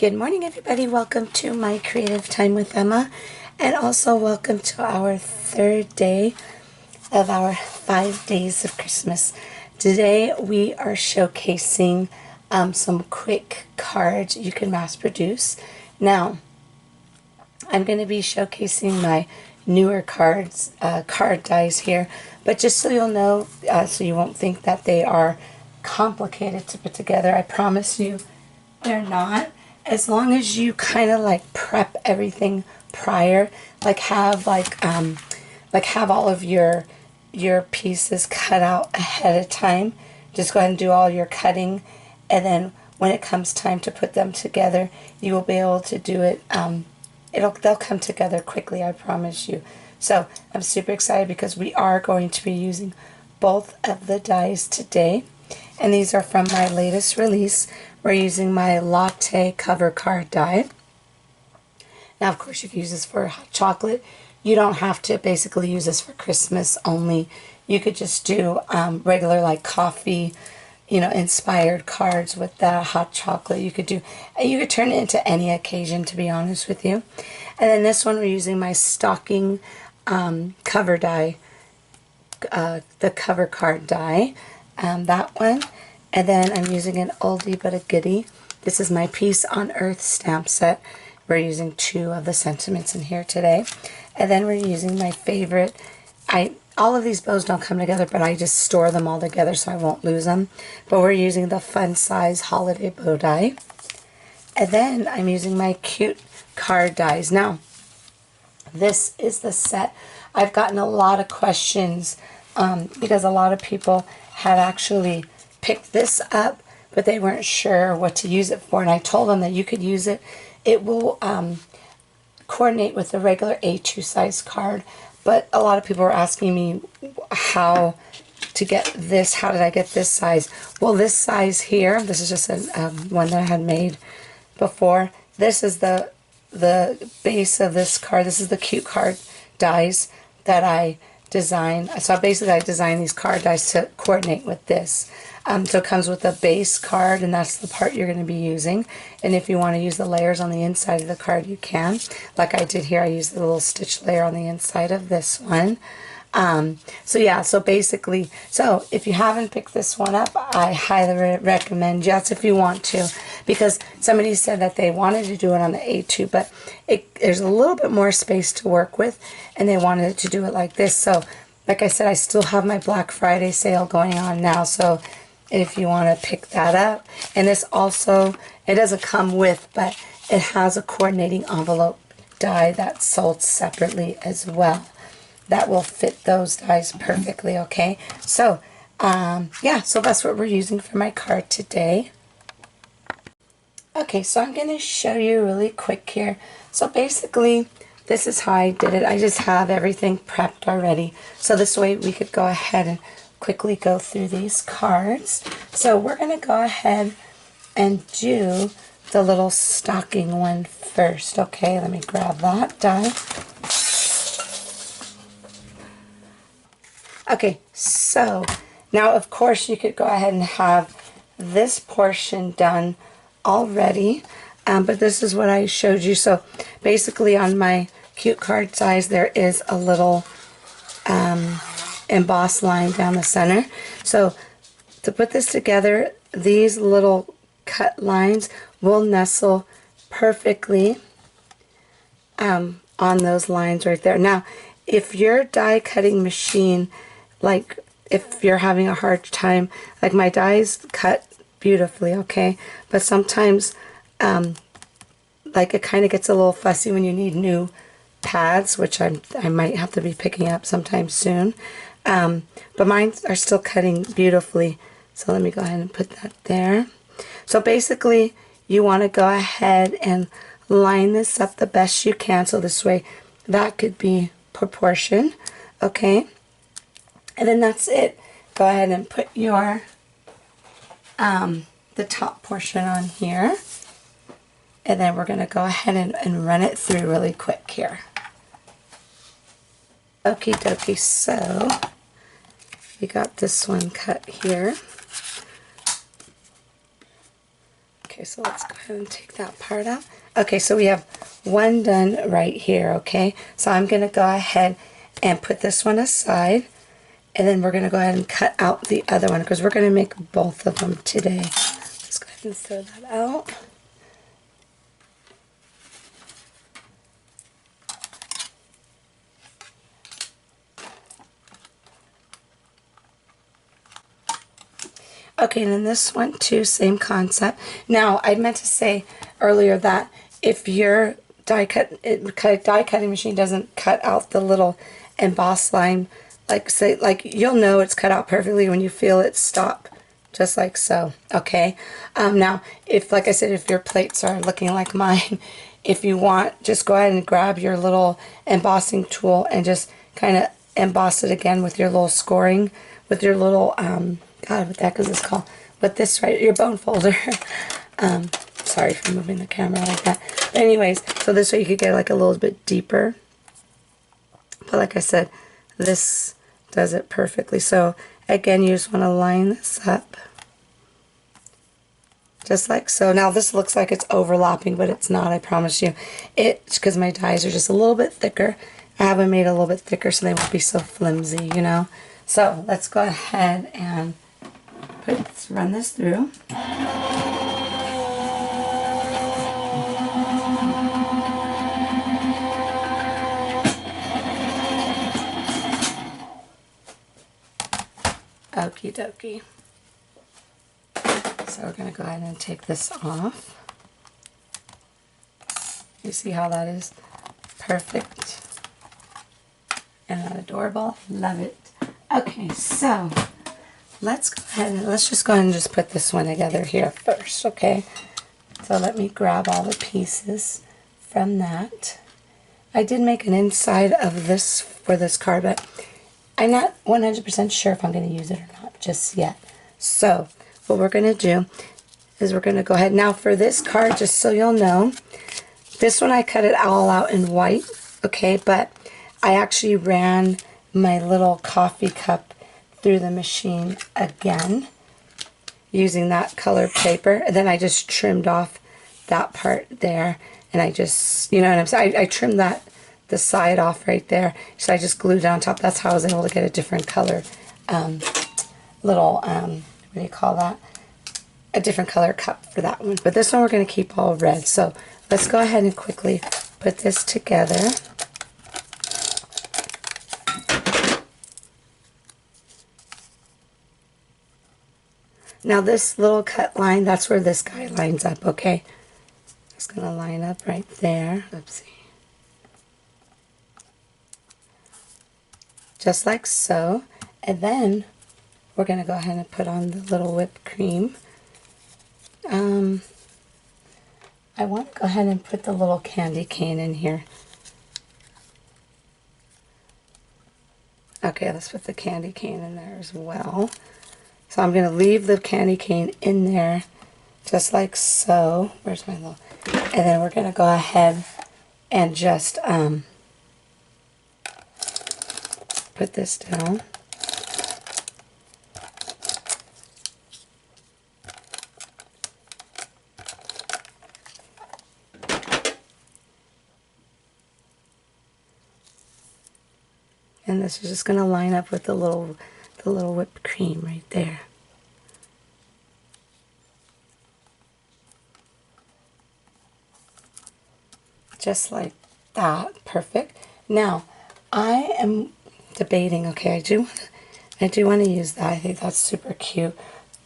Good morning, everybody. Welcome to my creative time with Emma, and also welcome to our third day of our 5 days of Christmas. Today we are showcasing some quick cards you can mass produce. Now, I'm going to be showcasing my newer cards, card dies here, but just so you'll know, so you won't think that they are complicated to put together, I promise you they're not. As long as you kind of like prep everything prior, like have all of your pieces cut out ahead of time. Just go ahead and do all your cutting, and then when it comes time to put them together, you will be able to do it. They'll come together quickly, I promise you. So I'm super excited because we are going to be using both of the dies today, and these are from my latest release. We're using my latte cover card die. Now, of course, you can use this for hot chocolate. You don't have to basically use this for Christmas only. You could just do regular like coffee, inspired cards with that hot chocolate. You could turn it into any occasion, to be honest with you. And then this one, we're using my stocking cover die, the cover card die, that one. And then I'm using an oldie but a goodie. This is my Peace on Earth stamp set. We're using 2 of the sentiments in here today. And then we're using my favorite. All of these bows don't come together, but I just store them all together so I won't lose them. But we're using the Fun Size Holiday Bow Die. And then I'm using my cute card dies. Now, this is the set. I've gotten a lot of questions because a lot of people had actually picked this up, but they weren't sure what to use it for, and I told them that you could use it. It will coordinate with the regular A2 size card, but a lot of people were asking me how to get this. How did I get this size? Well, this size here, this is just one that I had made before. This is the base of this card. This is the cute card dies that I designed. So basically I designed these card dies to coordinate with this. So it comes with a base card, and that's the part you're going to be using. And if you want to use the layers on the inside of the card, you can. Like I did here, I used the little stitch layer on the inside of this one. So basically, if you haven't picked this one up, I highly recommend, yes, if you want to, because somebody said that they wanted to do it on the A2, but there's a little bit more space to work with, and they wanted to do it like this. So like I said, I still have my Black Friday sale going on now, so if you want to pick that up. And this also, it doesn't come with, but it has a coordinating envelope die that's sold separately as well. That will fit those dies perfectly, okay? So, so that's what we're using for my card today. Okay, so I'm going to show you really quick here. So basically, this is how I did it. I just have everything prepped already. So this way we could go ahead and quickly go through these cards. So we're going to go ahead and do the little stocking one first. Okay, let me grab that die. Okay, so now of course you could go ahead and have this portion done already, but this is what I showed you. So basically on my cute card size there is a little embossed line down the center. So to put this together, these little cut lines will nestle perfectly on those lines right there. Now, if your die cutting machine, like if you're having a hard time, like my dies cut beautifully, okay, but sometimes like it kind of gets a little fussy when you need new pads, which I might have to be picking up sometime soon. But mine are still cutting beautifully. So let me go ahead and put that there. So basically you want to go ahead and line this up the best you can, so this way that could be proportion, okay? And then that's it. Go ahead and put your the top portion on here, and then we're going to go ahead and run it through really quick here. Okie dokie, so we got this one cut here. Okay, so let's go ahead and take that part out. Okay, so we have one done right here, okay? So I'm going to go ahead and put this one aside, and then we're going to go ahead and cut out the other one because we're going to make both of them today. Let's go ahead and throw that out. Okay, and then this one too, same concept. Now, I meant to say earlier that if your die cutting machine doesn't cut out the little emboss line, like you'll know it's cut out perfectly when you feel it stop, just like so. Okay. Now, if, like I said, if your plates are looking like mine, if you want, just go ahead and grab your little embossing tool and just kind of emboss it again with your little scoring, with your little God, what the heck is this called? With this, right, your bone folder. Sorry for moving the camera like that. But anyways, so this way you could get like a little bit deeper. But like I said, this does it perfectly. So again, you just want to line this up. Just like so. Now this looks like it's overlapping, but it's not, I promise you. It's because my dies are just a little bit thicker. I have them made a little bit thicker so they won't be so flimsy, you know. So let's go ahead and run this through. Okie dokie. So we're going to go ahead and take this off. You see how that is perfect and not adorable? Love it. Okay, so let's go ahead and just put this one together here first, okay? So let me grab all the pieces from that. I did make an inside of this for this card, but I'm not 100% sure if I'm going to use it or not just yet. So what we're going to do is we're going to go ahead. Now for this card, just so you'll know, this one I cut it all out in white, okay? But I actually ran my little coffee cup through the machine again using that colored paper, and then I just trimmed off that part there, and I just, you know what I'm saying, I trimmed that the side off right there, so I just glued it on top. That's how I was able to get a different color little what do you call that, a different color cup for that one. But this one we're going to keep all red. So let's go ahead and quickly put this together. Now this little cut line, that's where this guy lines up, okay? It's going to line up right there. Oopsie. Just like so. And then we're going to go ahead and put on the little whipped cream. I want to go ahead and put the little candy cane in here. Okay, let's put the candy cane in there as well. So I'm going to leave the candy cane in there just like so. Where's my little... And then we're going to go ahead and just put this down. And this is just going to line up with the little whipped cream right there. Just like that. Perfect. Now, I am debating, okay, I do want to use that. I think that's super cute.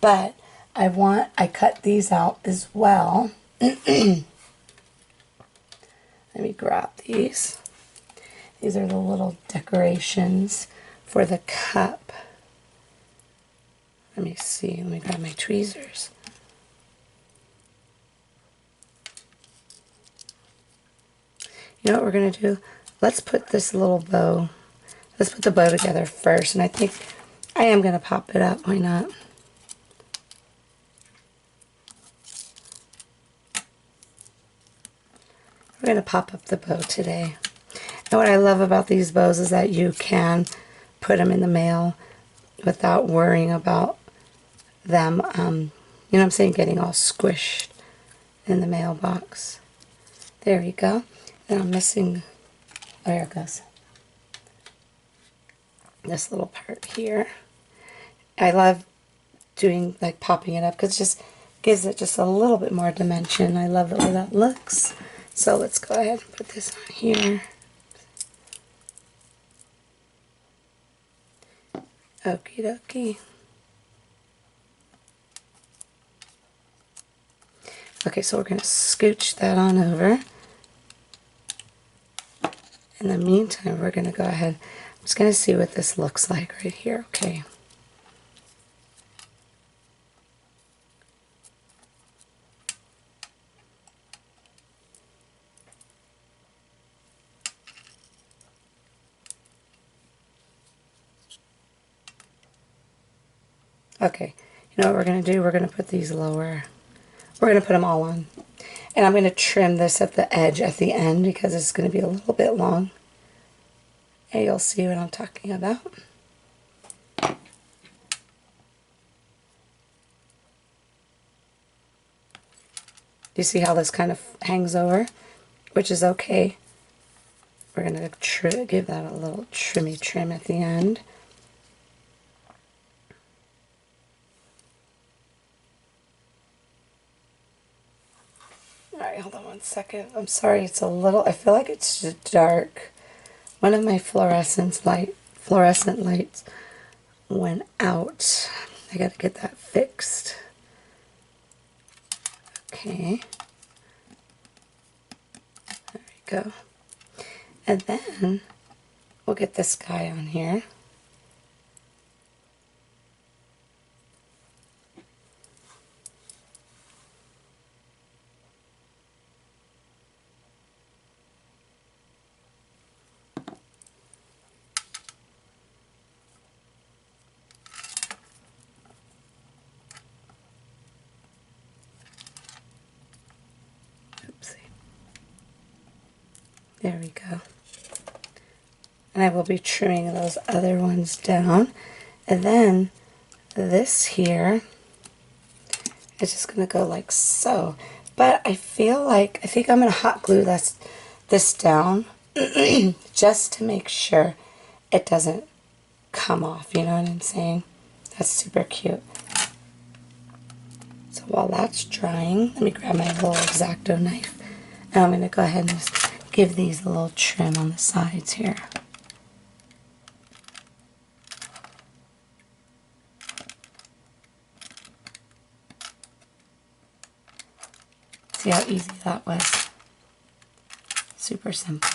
But I cut these out as well. Let me grab these. These are the little decorations for the cup. Let me see. Let me grab my tweezers. You know what we're going to do? Let's put this little bow. Let's put the bow together first. And I think I am going to pop it up. Why not? We're going to pop up the bow today. And what I love about these bows is that you can put them in the mail without worrying about them, you know what I'm saying, getting all squished. in the mailbox. There we go. And I'm missing, oh, there it goes. This little part here. I love doing, like, popping it up because it just gives it just a little bit more dimension. I love the way that looks. So let's go ahead and put this on here. Okie dokie. Okay, so we're going to scooch that on over. In the meantime, we're going to go ahead. I'm just going to see what this looks like right here. Okay. Okay, you know what we're going to do? We're going to put these lower. We're going to put them all on. And I'm going to trim this at the edge at the end because it's going to be a little bit long. And you'll see what I'm talking about. Do you see how this kind of hangs over? Which is okay. We're going to give that a little trimmy trim at the end. Alright, hold on one second. I'm sorry, it's a little, I feel like it's just dark. One of my fluorescent lights went out. I gotta get that fixed. Okay. There we go. And then we'll get this guy on here. Oopsie. There we go. And I will be trimming those other ones down. And then this here is just going to go like so. But I think I'm going to hot glue this down just to make sure it doesn't come off. You know what I'm saying? That's super cute. So while that's drying, let me grab my little X-Acto knife. And I'm going to go ahead and just give these a little trim on the sides here. See how easy that was? Super simple.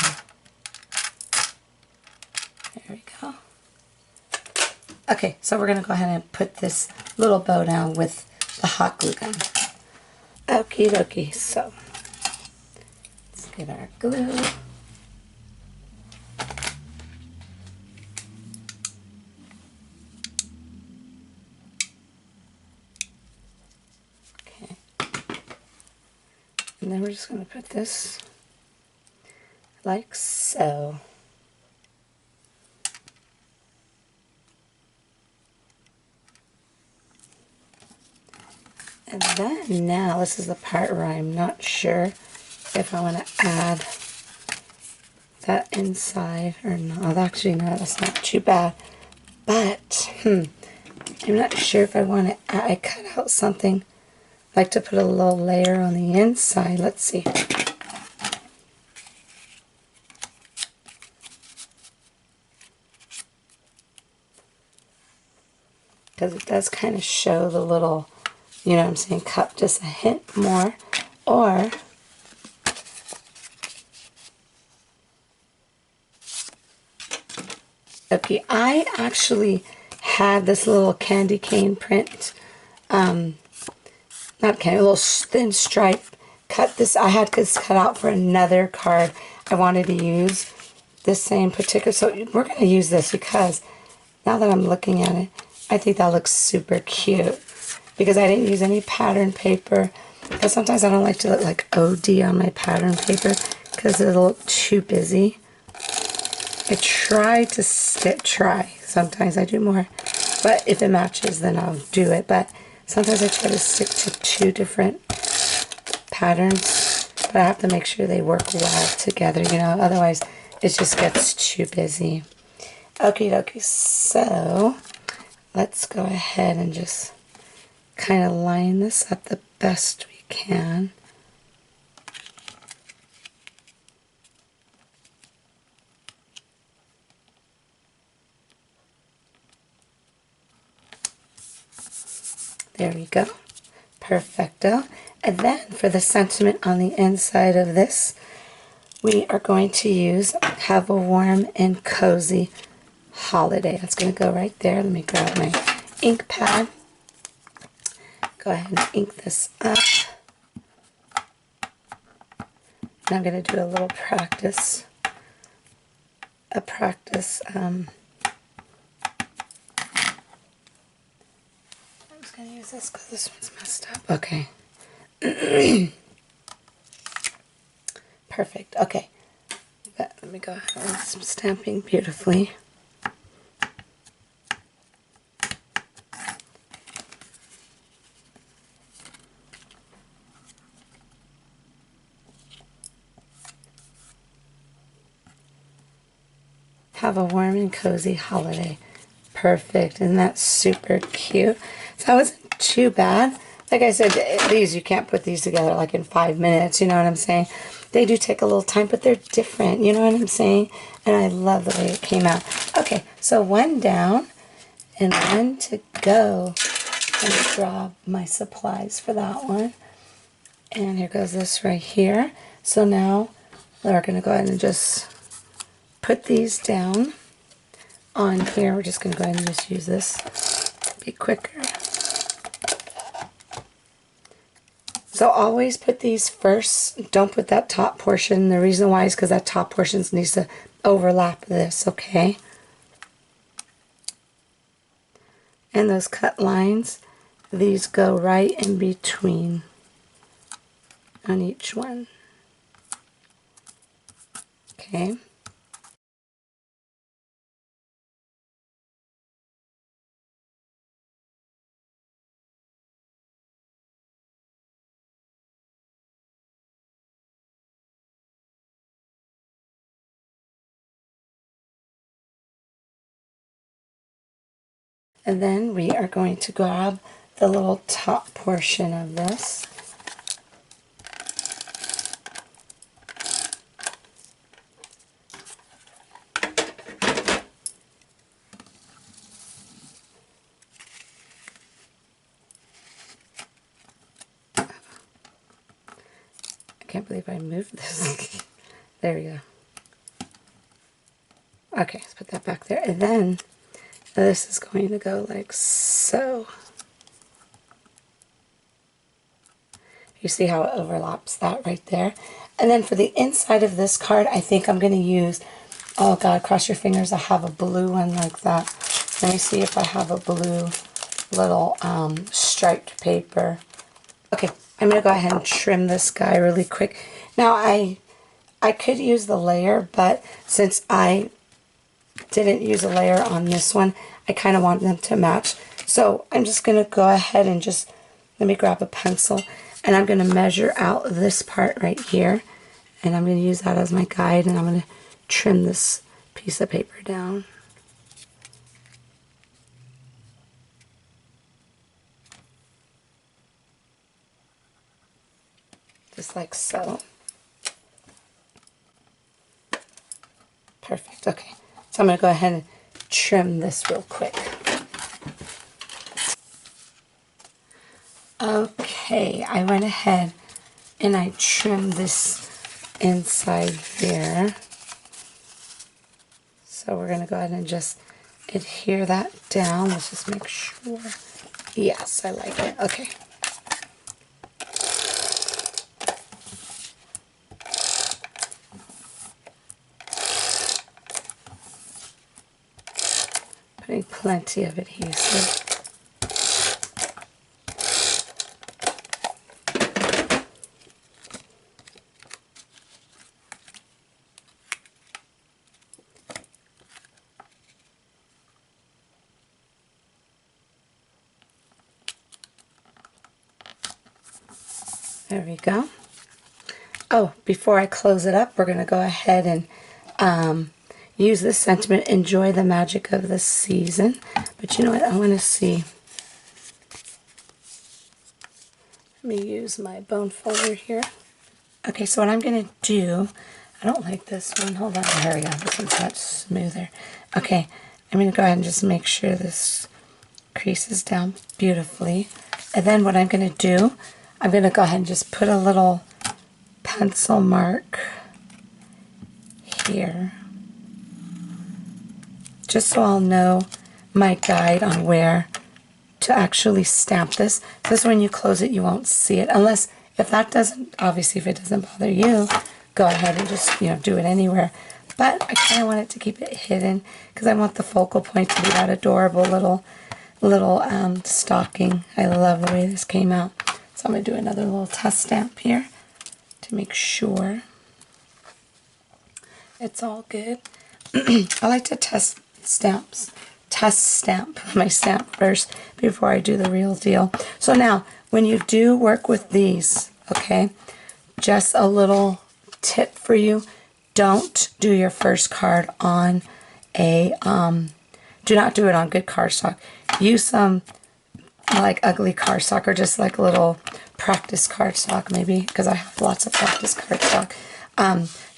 There we go. Okay, so we're going to go ahead and put this little bow down with the hot glue gun. Okie dokie, so let's get our glue. Okay. And then we're just going to put this like so. And then now this is the part where I'm not sure if I want to add that inside or not. Actually, no, that's not too bad. But I'm not sure if I want to add. I cut out something like to put a little layer on the inside. Let's see. Because it does kind of show the little, you know what I'm saying, cup just a hint more. Or okay, I actually had this little candy cane print, not candy, a little thin stripe. Cut this, I had this cut out for another card I wanted to use, this same particular, so we're going to use this because now that I'm looking at it, I think that looks super cute. Because I didn't use any pattern paper. Because sometimes I don't like to look like OD on my pattern paper because it'll look too busy. I try to try. Sometimes I do more. But if it matches, then I'll do it. But sometimes I try to stick to two different patterns, but I have to make sure they work well together, you know, otherwise it just gets too busy. Okie dokie, so let's go ahead and just kind of line this up the best we can. There we go. Perfecto. And then for the sentiment on the inside of this, we are going to use "Have a Warm and Cozy Holiday." That's going to go right there. Let me grab my ink pad. Go ahead and ink this up. And I'm going to do a little practice. I'm just going to use this because this one's messed up. Okay. Perfect. Okay. But let me go ahead with some stamping beautifully. Have a warm and cozy holiday. Perfect. Isn't that super cute? So that wasn't too bad. Like I said, these, you can't put these together like in 5 minutes, you know what I'm saying? They do take a little time, but they're different, you know what I'm saying? And I love the way it came out. Okay, so one down and one to go. Let me grab my supplies for that one. And here goes this right here. So now we're going to go ahead and just put these down on here. We're just going to go ahead and just use this. Be quicker. So always put these first. Don't put that top portion. The reason why is because that top portion needs to overlap this, okay? And those cut lines, these go right in between on each one. Okay. And then we are going to grab the little top portion of this. I can't believe I moved this. There we go. Okay, let's put that back there. And then this is going to go like so. You see how it overlaps that right there? And then for the inside of this card, I think I'm going to use, oh God, cross your fingers, I have a blue one like that. Let me see if I have a blue little striped paper. Okay, I'm going to go ahead and trim this guy really quick. Now, I could use the layer, but since I didn't use a layer on this one, I kind of want them to match. So I'm just going to go ahead and just, let me grab a pencil, and I'm going to measure out this part right here, and I'm going to use that as my guide, and I'm going to trim this piece of paper down. Just like so. Perfect. Okay. So I'm going to go ahead and trim this real quick. Okay, I went ahead and I trimmed this inside here. So we're going to go ahead and just adhere that down. Let's just make sure. Yes, I like it. Okay. Putting plenty of adhesive. There we go. Oh, before I close it up, we're going to go ahead and use this sentiment, enjoy the magic of the season. But you know what? I want to see. Let me use my bone folder here. Okay, so what I'm going to do, I don't like this one. Hold on. There we go. This one's much smoother. Okay, I'm going to go ahead and just make sure this creases down beautifully. And then what I'm going to do, I'm going to go ahead and just put a little pencil mark here, just so I'll know my guide on where to actually stamp this. This when you close it, you won't see it, unless if that doesn't, obviously if it doesn't bother you, go ahead and just, you know, do it anywhere. But I kind of want it to keep it hidden because I want the focal point to be that adorable little stocking. I love the way this came out. So I'm going to do another little test stamp here to make sure it's all good. I like to test stamp my stamp first before I do the real deal. So now, when you do work with these, okay, just a little tip for you, don't do your first card on a, do not do it on good cardstock. Use some like ugly cardstock or just like a little practice cardstock maybe, because I have lots of practice cardstock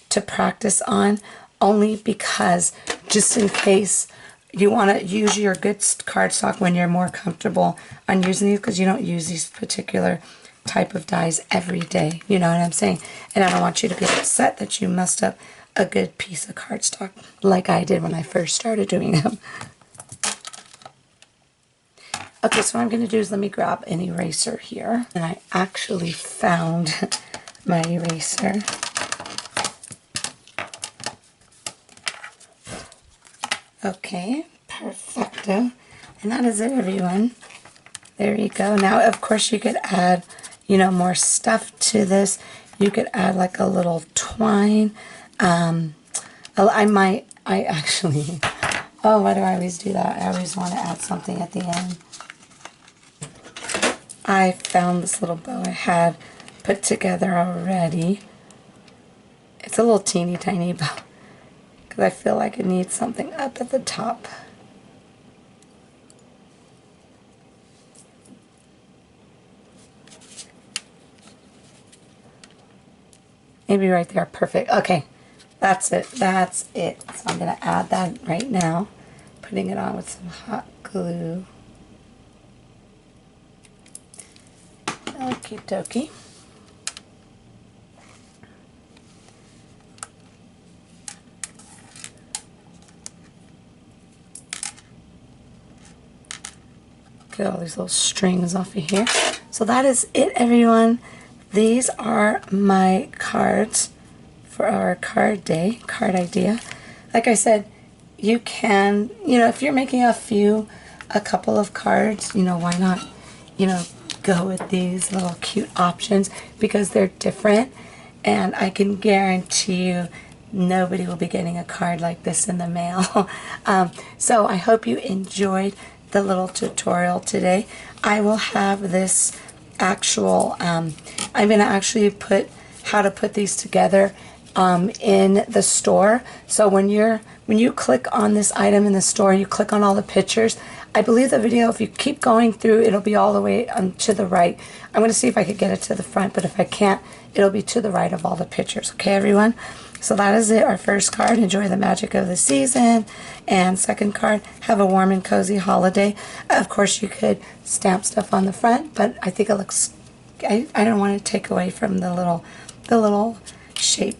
to practice on, only because just in case you want to use your good cardstock when you're more comfortable on using these, because you don't use these particular type of dies every day, you know what I'm saying? And I don't want you to get upset that you messed up a good piece of cardstock like I did when I first started doing them. Okay, so what I'm going to do is let me grab an eraser here. And I actually found my eraser. Okay, perfecto. And that is it, everyone. There you go. Now, of course, you could add, you know, more stuff to this. You could add like a little twine. I actually, oh, why do I always do that? I always want to add something at the end. I found this little bow I had put together already. It's a little teeny tiny bow because I feel like it needs something up at the top. Maybe right there. Perfect. Okay, that's it. That's it. So I'm going to add that right now, putting it on with some hot glue. Okie dokie. Get all these little strings off of here. So that is it, everyone. These are my cards for our card day, card idea. Like I said, you can, you know, if you're making a couple of cards, you know, why not, you know, go with these little cute options because they're different, and I can guarantee you nobody will be getting a card like this in the mail. So I hope you enjoyed the little tutorial today. I will have this actual, I'm going to actually put how to put these together in the store. So when you click on this item in the store, you click on all the pictures. I believe the video, if you keep going through, it'll be all the way to the right. I'm going to see if I could get it to the front, but if I can't, it'll be to the right of all the pictures. Okay, everyone? So that is it. Our first card, enjoy the magic of the season. And second card, have a warm and cozy holiday. Of course, you could stamp stuff on the front, but I think it looks, I don't want to take away from the little shape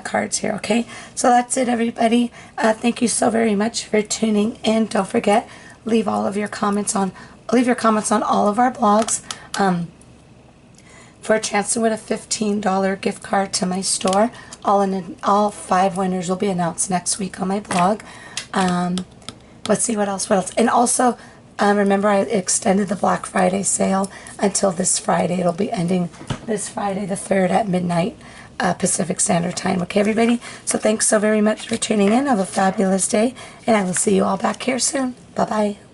cards here. Okay, so that's it, everybody. Thank you so very much for tuning in. Don't forget, leave your comments on all of our blogs for a chance to win a $15 gift card to my store. All 5 winners will be announced next week on my blog. Let's see what else. And also, remember, I extended the Black Friday sale until this Friday. It'll be ending this Friday the 3rd at midnight Pacific Standard Time. Okay, everybody? So thanks so very much for tuning in. Have a fabulous day, and I will see you all back here soon. Bye-bye.